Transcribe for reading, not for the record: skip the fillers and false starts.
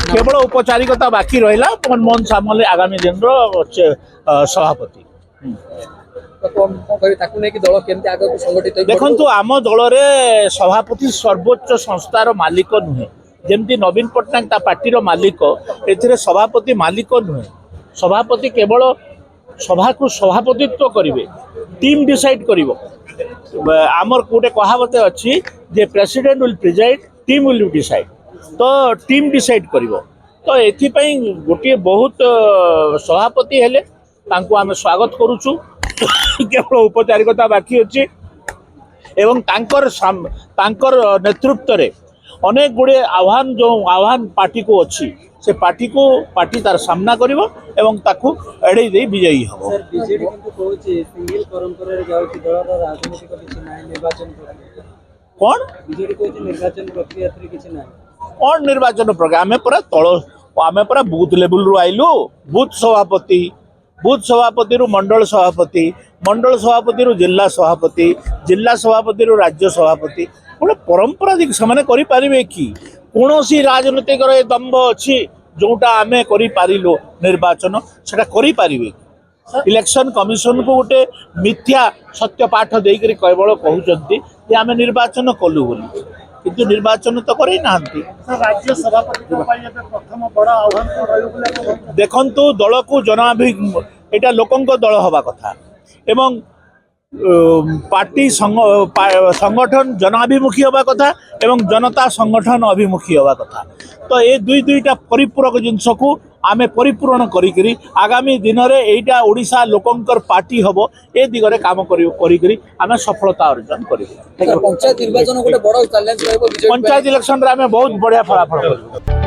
केवल औपचारिकता बाकी रहा मनमोहन सामल आगामी दिन सभापति देखु आम दल सभापति सर्वोच्च संस्थार मालिक नुहे जमती नवीन पट्टनायक पार्टी मालिक ए सभापति मालिक नुहे सभापति केवल सभा को सभापतित्व करेंगे टीम डिसाइड कर आमर गोटे कहावत अच्छी जे president will preside team will decide तो टीम डिसाइड कर तो ये गोटे बहुत सभापति हेले आम स्वागत करुचु केवल औपचारिकता बाकी अच्छी एवं तांकर नेतृत्व रे अनेक गुड़े आह्वान जो आह्वान पार्टी को अच्छी से पार्टी तार सामना करिवो एवं ताकू एड़े दे विजयी हो कौन कौन निर्वाचन प्रक्रिया आमे पूरा तळ आमे पूरा बूथ लेवल रु आइलु बूथ सभापति रु मंडल सभापति रु जिला सभापति रु राज्य सभापति गोटे परंपराधिक से करि पारिबे कि कौनसी राजनीतिक दम्भ अच्छी जोटा आमे करि पारिलु निर्वाचन सेटा करि पारिबे इलेक्शन कमिशन को गोटे मिथ्या सत्य पाठ देकर केवल कहउचंती जे आमे निर्वाचन कलु बोली किंतु निर्वाचन तो करै नाहंती राज्य सभापति प्रथम बड़ आह्वान देखंतु दल को एटा लोकंक दल हवा कथा एवं पार्टी संगठन जनाभिमुखी हवा कथा एवं जनता संगठन अभिमुखी हवा कथा तो ये दुईटा परिपूरक जिनस को आमे परिपूरण करी आगामी दिन में एटा ओडिशा लोकंकर पार्टी हम ए दिगरे काम करी आमे सफलता अर्जन करिबो पंचायत निर्वाचन गोटे बड़ चैलेंज पंचायत इलेक्शन रे आमे बहुत बढ़िया फलाफल करिबो।